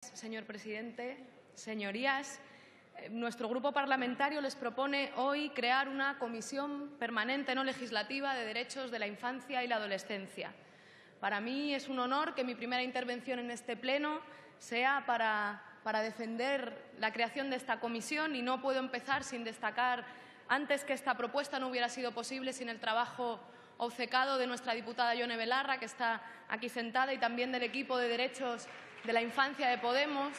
Señor presidente, señorías, nuestro grupo parlamentario les propone hoy crear una comisión permanente no legislativa de derechos de la infancia y la adolescencia. Para mí es un honor que mi primera intervención en este pleno sea para defender la creación de esta comisión, y no puedo empezar sin destacar antes que esta propuesta no hubiera sido posible sin el trabajo obcecado de nuestra diputada Ione Belarra, que está aquí sentada, y también del equipo de derechos de la infancia de Podemos,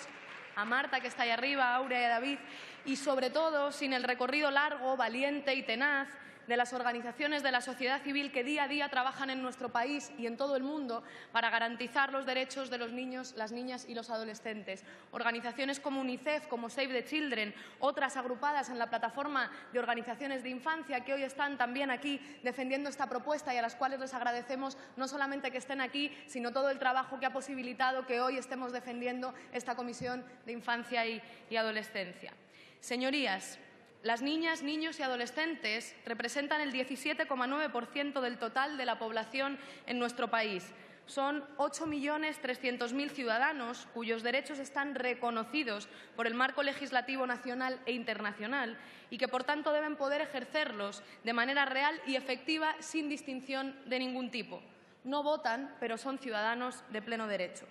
a Marta, que está ahí arriba, a Aurea y a David, y sobre todo sin el recorrido largo, valiente y tenaz de las organizaciones de la sociedad civil que día a día trabajan en nuestro país y en todo el mundo para garantizar los derechos de los niños, las niñas y los adolescentes. Organizaciones como UNICEF, como Save the Children, otras agrupadas en la plataforma de organizaciones de infancia que hoy están también aquí defendiendo esta propuesta y a las cuales les agradecemos no solamente que estén aquí, sino todo el trabajo que ha posibilitado que hoy estemos defendiendo esta Comisión de Infancia y Adolescencia. Señorías, las niñas, niños y adolescentes representan el 17,9% del total de la población en nuestro país. Son 8.300.000 ciudadanos cuyos derechos están reconocidos por el marco legislativo nacional e internacional y que, por tanto, deben poder ejercerlos de manera real y efectiva sin distinción de ningún tipo. No votan, pero son ciudadanos de pleno derecho.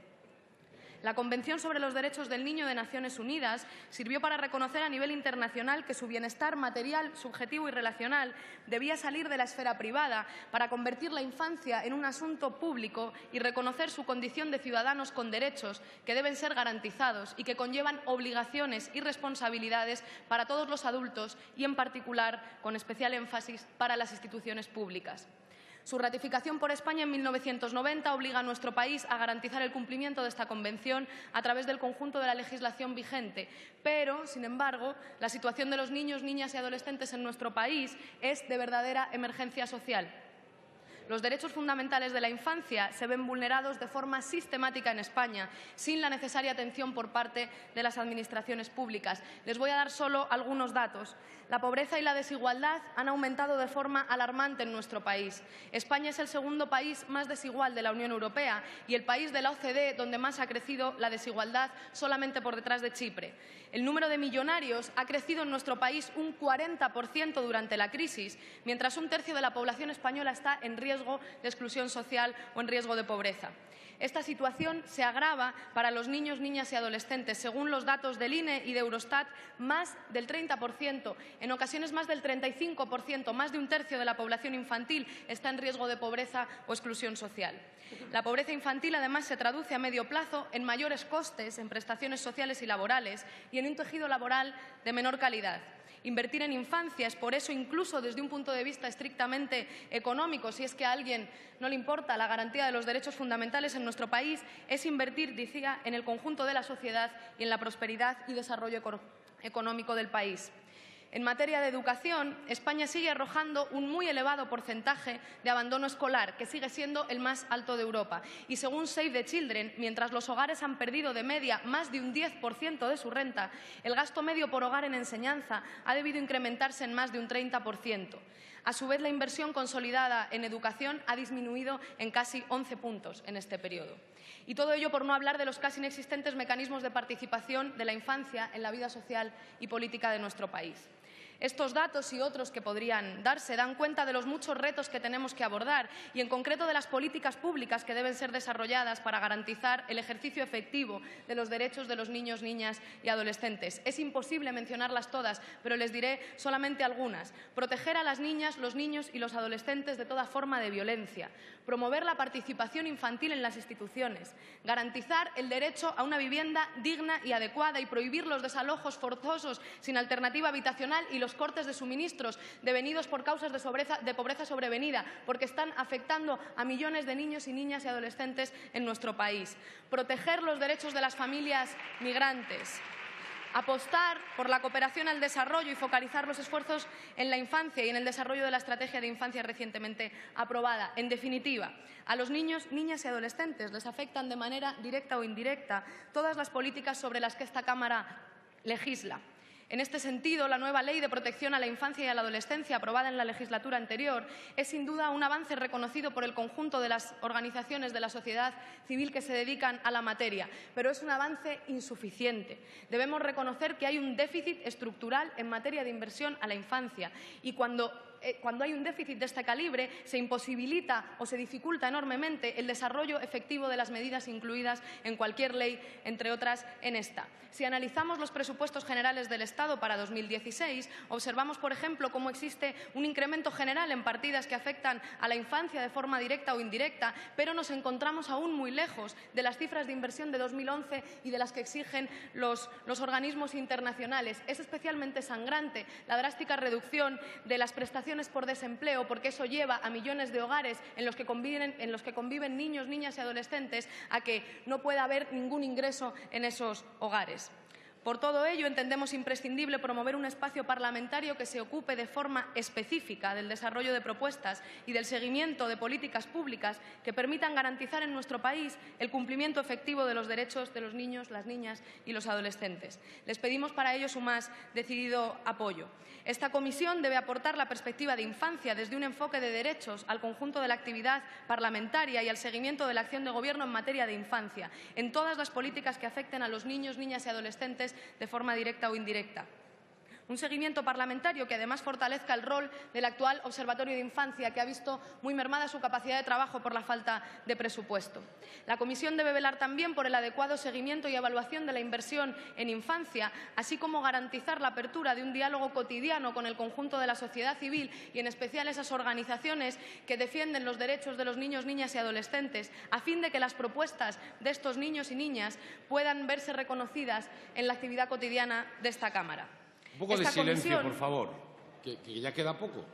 La Convención sobre los Derechos del Niño de Naciones Unidas sirvió para reconocer a nivel internacional que su bienestar material, subjetivo y relacional debía salir de la esfera privada para convertir la infancia en un asunto público y reconocer su condición de ciudadanos con derechos que deben ser garantizados y que conllevan obligaciones y responsabilidades para todos los adultos y, en particular, con especial énfasis para las instituciones públicas. Su ratificación por España en 1990 obliga a nuestro país a garantizar el cumplimiento de esta Convención a través del conjunto de la legislación vigente. Pero, sin embargo, la situación de los niños, niñas y adolescentes en nuestro país es de verdadera emergencia social. Los derechos fundamentales de la infancia se ven vulnerados de forma sistemática en España, sin la necesaria atención por parte de las administraciones públicas. Les voy a dar solo algunos datos. La pobreza y la desigualdad han aumentado de forma alarmante en nuestro país. España es el segundo país más desigual de la Unión Europea y el país de la OCDE donde más ha crecido la desigualdad, solamente por detrás de Chipre. El número de millonarios ha crecido en nuestro país un 40% durante la crisis, mientras un tercio de la población española está en riesgo de exclusión social o en riesgo de pobreza. Esta situación se agrava para los niños, niñas y adolescentes. Según los datos del INE y de Eurostat, más del 30%, en ocasiones más del 35%, más de un tercio de la población infantil está en riesgo de pobreza o exclusión social. La pobreza infantil, además, se traduce a medio plazo en mayores costes en prestaciones sociales y laborales y en un tejido laboral de menor calidad. Invertir en infancia es, por eso, incluso desde un punto de vista estrictamente económico, si es que a alguien no le importa la garantía de los derechos fundamentales en nuestro país, es invertir, decía, en el conjunto de la sociedad y en la prosperidad y desarrollo económico del país. En materia de educación, España sigue arrojando un muy elevado porcentaje de abandono escolar, que sigue siendo el más alto de Europa. Y según Save the Children, mientras los hogares han perdido de media más de un 10% de su renta, el gasto medio por hogar en enseñanza ha debido incrementarse en más de un 30%. A su vez, la inversión consolidada en educación ha disminuido en casi 11 puntos en este periodo. Y todo ello por no hablar de los casi inexistentes mecanismos de participación de la infancia en la vida social y política de nuestro país. Estos datos y otros que podrían darse dan cuenta de los muchos retos que tenemos que abordar y, en concreto, de las políticas públicas que deben ser desarrolladas para garantizar el ejercicio efectivo de los derechos de los niños, niñas y adolescentes. Es imposible mencionarlas todas, pero les diré solamente algunas. Proteger a las niñas, los niños y los adolescentes de toda forma de violencia. Promover la participación infantil en las instituciones. Garantizar el derecho a una vivienda digna y adecuada y prohibir los desalojos forzosos sin alternativa habitacional y los cortes de suministros devenidos por causas de pobreza sobrevenida, porque están afectando a millones de niños y niñas y adolescentes en nuestro país. Proteger los derechos de las familias migrantes. Apostar por la cooperación al desarrollo y focalizar los esfuerzos en la infancia y en el desarrollo de la estrategia de infancia recientemente aprobada. En definitiva, a los niños, niñas y adolescentes les afectan de manera directa o indirecta todas las políticas sobre las que esta Cámara legisla. En este sentido, la nueva Ley de Protección a la Infancia y a la Adolescencia, aprobada en la legislatura anterior, es sin duda un avance reconocido por el conjunto de las organizaciones de la sociedad civil que se dedican a la materia, pero es un avance insuficiente. Debemos reconocer que hay un déficit estructural en materia de inversión a la infancia y cuando hay un déficit de este calibre, se imposibilita o se dificulta enormemente el desarrollo efectivo de las medidas incluidas en cualquier ley, entre otras en esta. Si analizamos los presupuestos generales del Estado para 2016, observamos, por ejemplo, cómo existe un incremento general en partidas que afectan a la infancia de forma directa o indirecta, pero nos encontramos aún muy lejos de las cifras de inversión de 2011 y de las que exigen los organismos internacionales. Es especialmente sangrante la drástica reducción de las prestaciones por desempleo, porque eso lleva a millones de hogares en los que conviven niños, niñas y adolescentes a que no pueda haber ningún ingreso en esos hogares. Por todo ello, entendemos imprescindible promover un espacio parlamentario que se ocupe de forma específica del desarrollo de propuestas y del seguimiento de políticas públicas que permitan garantizar en nuestro país el cumplimiento efectivo de los derechos de los niños, las niñas y los adolescentes. Les pedimos para ello su más decidido apoyo. Esta comisión debe aportar la perspectiva de infancia desde un enfoque de derechos al conjunto de la actividad parlamentaria y al seguimiento de la acción de Gobierno en materia de infancia, en todas las políticas que afecten a los niños, niñas y adolescentes de forma directa o indirecta. Un seguimiento parlamentario que además fortalezca el rol del actual Observatorio de Infancia, que ha visto muy mermada su capacidad de trabajo por la falta de presupuesto. La Comisión debe velar también por el adecuado seguimiento y evaluación de la inversión en infancia, así como garantizar la apertura de un diálogo cotidiano con el conjunto de la sociedad civil y en especial esas organizaciones que defienden los derechos de los niños, niñas y adolescentes, a fin de que las propuestas de estos niños y niñas puedan verse reconocidas en la actividad cotidiana de esta Cámara. Un poco de silencio, por favor, que ya queda poco.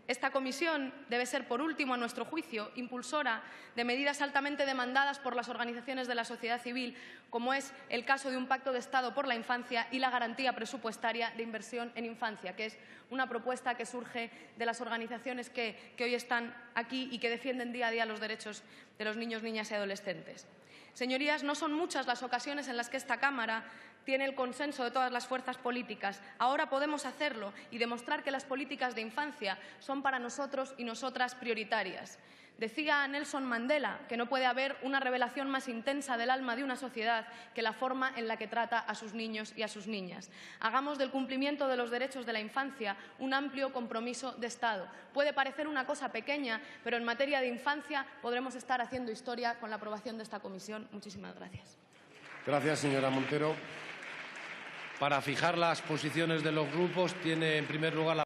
Esta comisión debe ser, por último, a nuestro juicio, impulsora de medidas altamente demandadas por las organizaciones de la sociedad civil, como es el caso de un pacto de Estado por la infancia y la garantía presupuestaria de inversión en infancia, que es una propuesta que surge de las organizaciones que hoy están aquí y que defienden día a día los derechos de los niños, niñas y adolescentes. Señorías, no son muchas las ocasiones en las que esta Cámara tiene el consenso de todas las fuerzas políticas. Ahora podemos hacerlo y demostrar que las políticas de infancia son para nosotros y nosotras prioritarias. Decía Nelson Mandela que no puede haber una revelación más intensa del alma de una sociedad que la forma en la que trata a sus niños y a sus niñas. Hagamos del cumplimiento de los derechos de la infancia un amplio compromiso de Estado. Puede parecer una cosa pequeña, pero en materia de infancia podremos estar haciendo historia con la aprobación de esta comisión. Muchísimas gracias. Gracias, señora Montero. Para fijar las posiciones de los grupos, tiene en primer lugar la